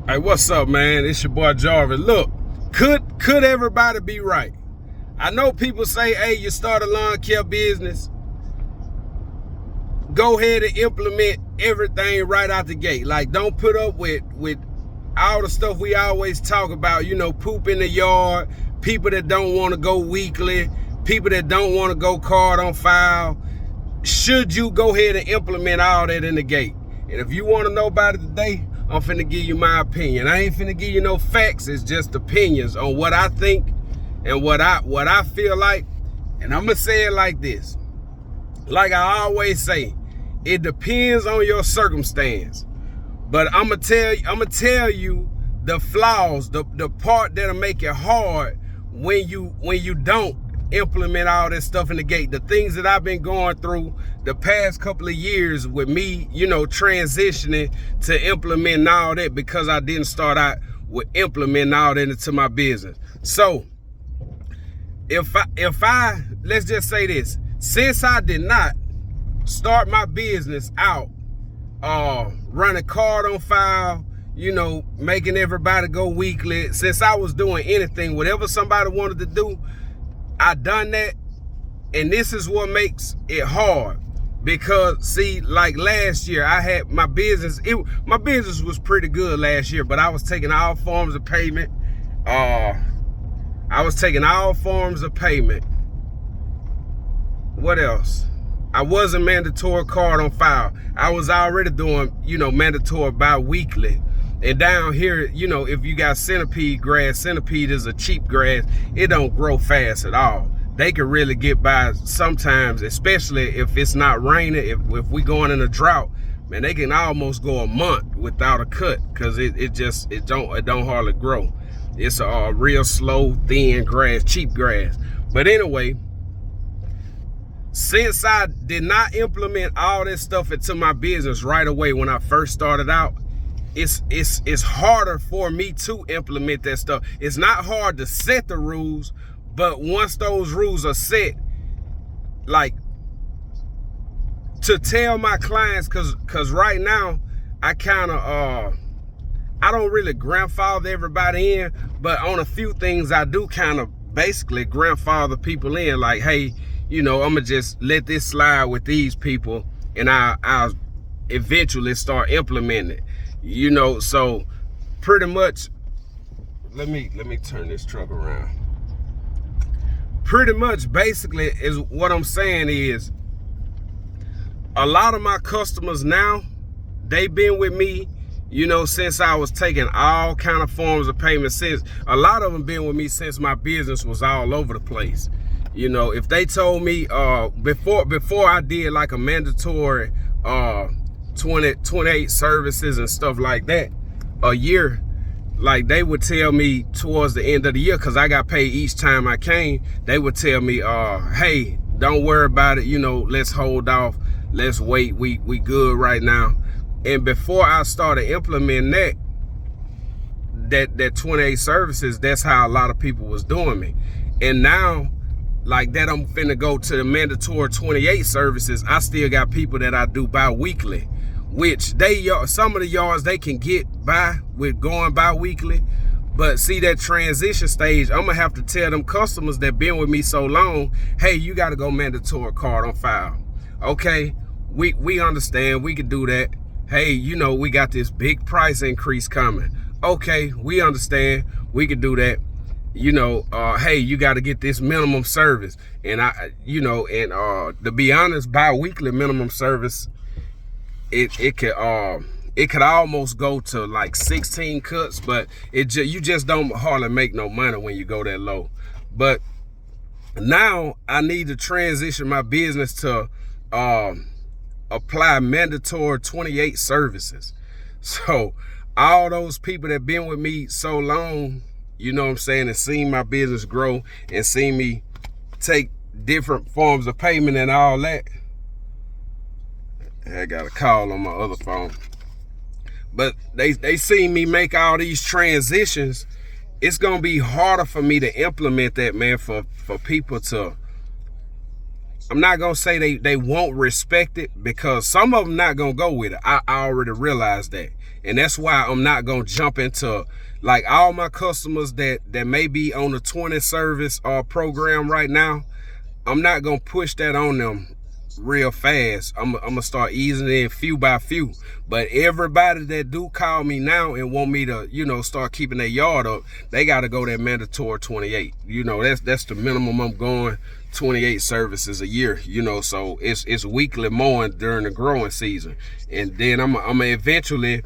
Hey, what's up, man? It's your boy Jarvis. Look, could everybody be right? I know people say, hey, you start a lawn care business, go ahead and implement everything right out the gate. Like, don't put up with all the stuff we always talk about, poop in the yard, people that don't want to go weekly, people that don't want to go card on file. Should you go ahead and implement all that in the gate? And if you want to know about it today, I'm finna give you my opinion. I ain't finna give you no facts. It's just opinions on what I think and what I feel like. And I'm gonna say it like this. Like I always say, it depends on your circumstance. But I'm gonna tell you the flaws, the part that'll make it hard when you don't implement all that stuff in the gate. The things that I've been going through the past couple of years with me, transitioning to implementing all that, because I didn't start out with implementing all that into my business. So if I let's just say this, since I did not start my business out running card on file, making everybody go weekly, since I was doing anything, whatever somebody wanted to do, I done that. And this is what makes it hard, because see, like last year I had my business, my business was pretty good last year, but I was taking all forms of payment. What else? I wasn't mandatory card on file. I was already doing, mandatory bi-weekly. And down here, if you got centipede grass, centipede is a cheap grass. It don't grow fast at all. They can really get by sometimes, especially if it's not raining. If we going in a drought, man, they can almost go a month without a cut, because it don't hardly grow. It's a real slow, thin grass, cheap grass. But anyway, since I did not implement all this stuff into my business right away when I first started out, it's harder for me to implement that stuff. It's not hard to set the rules, but once those rules are set, like, to tell my clients, cause right now I kind of I don't really grandfather everybody in, but on a few things I do kind of basically grandfather people in. Like, hey, I'm gonna just let this slide with these people, and I'll eventually start implementing it. So pretty much, let me turn this truck around. Pretty much, basically, is what I'm saying is, a lot of my customers now, they've been with me, since I was taking all kind of forms of payment. Since a lot of them been with me since my business was all over the place. If they told me before I did like a mandatory 28 services and stuff like that a year, like, they would tell me towards the end of the year, because I got paid each time I came, they would tell me, hey, don't worry about it, let's hold off, let's wait, we good right now. And before I started implementing that 28 services, that's how a lot of people was doing me. And now, like that, I'm finna go to the mandatory 28 services. I still got people that I do bi-weekly, which some of the yards they can get by with going bi-weekly. But see, that transition stage, I'm gonna have to tell them customers that been with me so long, hey, you gotta go mandatory card on file. Okay, we understand, we can do that. Hey, we got this big price increase coming. Okay, we understand, we can do that. Hey, you got to get this minimum service. And to be honest, bi-weekly minimum service, it could almost go to like 16 cuts, but you just don't hardly make no money when you go that low. But now I need to transition my business to apply mandatory 28 services. So all those people that been with me so long, and seen my business grow and seen me take different forms of payment and all that. I got a call on my other phone. But they seen me make all these transitions. It's gonna be harder for me to implement that, man, for people to I'm not gonna say they won't respect it, because some of them not gonna go with it. I already realized that. And that's why I'm not gonna jump into, like, all my customers that may be on the 20 service program right now. I'm not gonna push that on them real fast. I'm gonna start easing it in few by few. But everybody that do call me now and want me to, you know, start keeping their yard up, they gotta go that mandatory 28. You know, that's the minimum I'm going. 28 services a year, you know, so it's weekly mowing during the growing season. And then I'm eventually,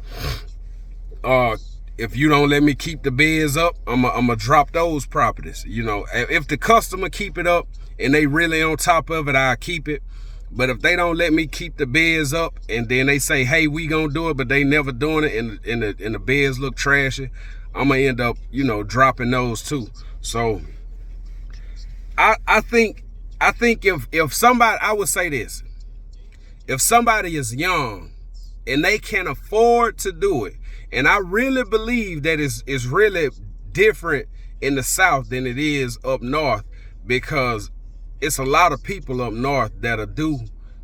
if you don't let me keep the beds up, I'm gonna drop those properties. You know, if the customer keep it up and they really on top of it, I'll keep it. But if they don't let me keep the beds up, and then they say, hey, we gonna do it, but they never doing it, and the beds look trashy, I'm gonna end up, you know, dropping those too. So I think if somebody, I would say this, if somebody is young and they can afford to do it, and I really believe that it's really different in the South than it is up north, because it's a lot of people up north that'll do,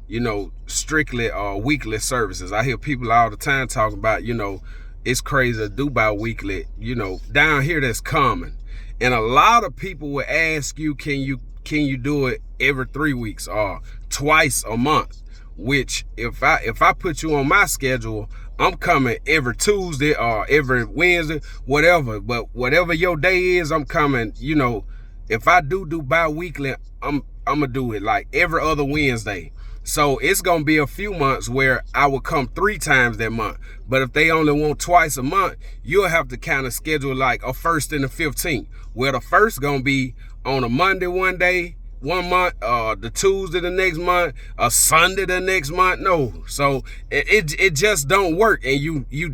you know, strictly weekly services. I hear people all the time talking about, you know, it's crazy to do bi-weekly. You know, down here that's common. And a lot of people will ask you, can you do it every 3 weeks or twice a month? Which if I put you on my schedule, I'm coming every Tuesday or every Wednesday, whatever. But whatever your day is, I'm coming. You know, if I do bi-weekly, I'm gonna do it like every other Wednesday. So it's gonna be a few months where I will come 3 times that month. But if they only want twice a month, you'll have to kind of schedule like a 1st and a 15th, where the first gonna be on a Monday one day, 1 month, the Tuesday the next month, a Sunday the next month. No, so it just don't work. And you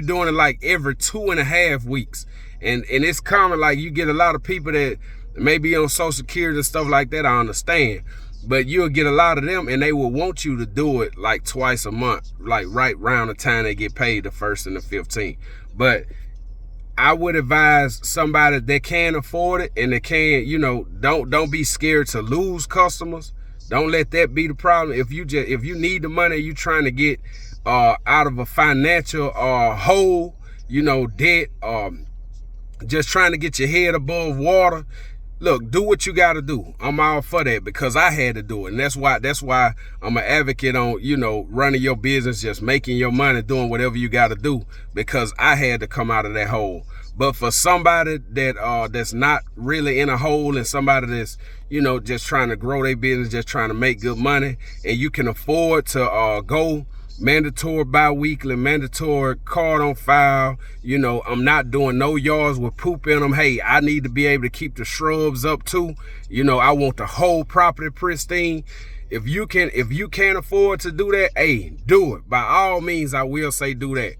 doing it like every 2.5 weeks, and it's common. Like, you get a lot of people that maybe on Social Security and stuff like that, I understand. But you'll get a lot of them, and they will want you to do it like twice a month, like right around the time they get paid, the 1st and the 15th. But I would advise somebody that can afford it and they can, you know, don't be scared to lose customers. Don't let that be the problem. If you need the money, you trying to get out of a financial hole, you know, debt, just trying to get your head above water. Look, do what you got to do. I'm all for that, because I had to do it. And that's why I'm an advocate on, you know, running your business, just making your money, doing whatever you got to do, because I had to come out of that hole. But for somebody that that's not really in a hole, and somebody that's, you know, just trying to grow their business, just trying to make good money, and you can afford to go mandatory bi-weekly, mandatory card on file, you know, I'm not doing no yards with poop in them. Hey, I need to be able to keep the shrubs up too. You know, I want the whole property pristine. If you can't afford to do that, hey, do it. By all means, I will say do that.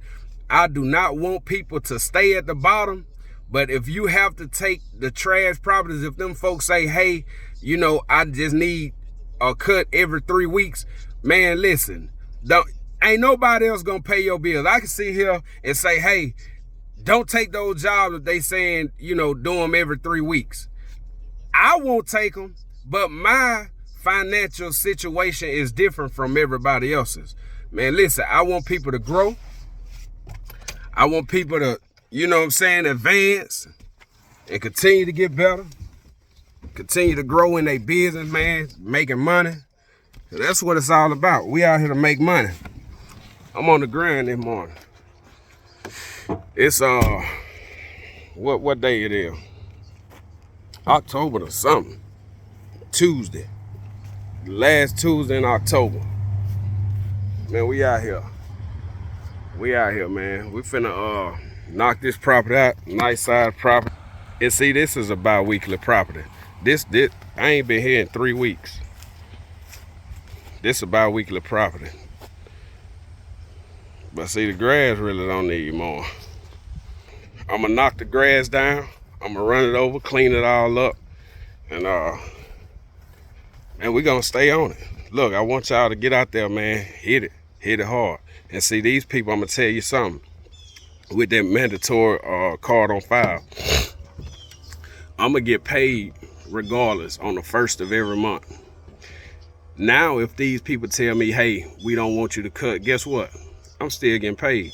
I do not want people to stay at the bottom, but if you have to take the trash properties, if them folks say, hey, you know, I just need a cut every 3 weeks, man, listen, ain't nobody else gonna pay your bills. I can sit here and say, hey, don't take those jobs if they saying, you know, do them every 3 weeks. I won't take them, but my financial situation is different from everybody else's. Man, listen, I want people to grow. I want people to, you know what I'm saying, advance and continue to get better. Continue to grow in their business, man, making money. So that's what it's all about. We out here to make money. I'm on the grind this morning. It's what day it is? October or something. Tuesday. Last Tuesday in October. Man, we out here. We out here, man. We finna knock this property out. Nice size property. And see, this is a bi-weekly property. This I ain't been here in 3 weeks. This is a bi-weekly property. But see, the grass really don't need more. I'm gonna knock the grass down. I'm gonna run it over, clean it all up, and we gonna stay on it. Look, I want y'all to get out there, man. Hit it hard. And see, these people, I'm gonna tell you something. With that mandatory card on file, I'm gonna get paid regardless on the 1st of every month. Now, if these people tell me, hey, we don't want you to cut, guess what? I'm still getting paid.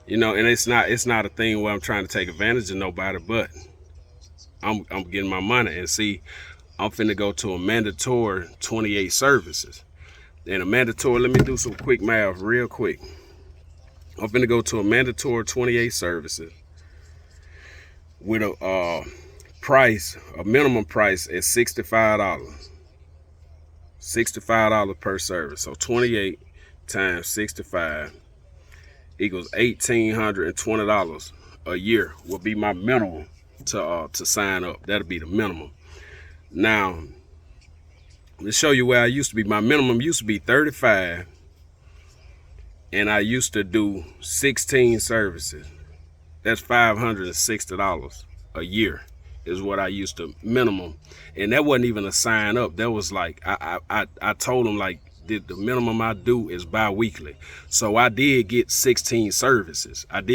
You know, and it's not a thing where I'm trying to take advantage of nobody, but I'm getting my money. And see, I'm finna go to a mandatory 28 services. And a mandatory, let me do some quick math real quick. I'm finna go to a mandatory 28 services with a minimum price at $65. $65 per service. So 28 times 65 equals $1,820 a year will be my minimum to sign up. That'll be the minimum. Now, let's show you where I used to be. My minimum used to be 35, and I used to do 16 services. That's $560 a year is what I used to minimum. And that wasn't even a sign up. That was like, I told them like the minimum I do is bi-weekly. So I did get 16 services. But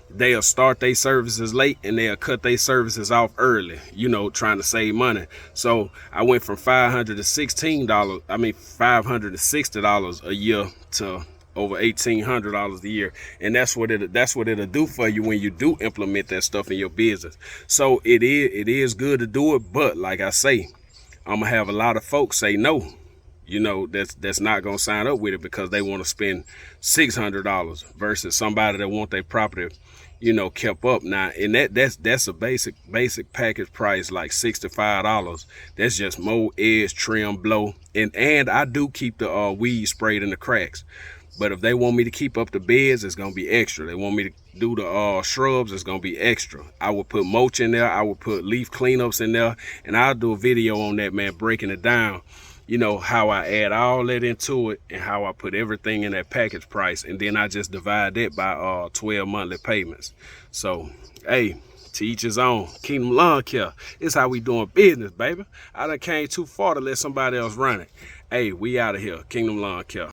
they'll start their services late and they'll cut their services off early, you know, trying to save money. So I went from $560 a year to over $1,800 a year. And that's what it'll do for you when you do implement that stuff in your business. So it is good to do it, but like I say, I'm gonna have a lot of folks say no, you know, that's not gonna sign up with it because they want to spend $600 versus somebody that want their property, you know, kept up. Now, and that's a basic package price, like $65. That's just mow, edge, trim, blow, and I do keep the weed sprayed in the cracks. But if they want me to keep up the beds, it's gonna be extra. They want me to do the shrubs, it's gonna be extra. I will put mulch in there, I will put leaf cleanups in there, and I'll do a video on that, man, breaking it down, you know, how I add all that into it and how I put everything in that package price, and then I just divide that by 12 monthly payments. So, hey, to each his own. Kingdom Lawn Care. It's how we doing business, baby. I done came too far to let somebody else run it. Hey, we out of here. Kingdom Lawn Care.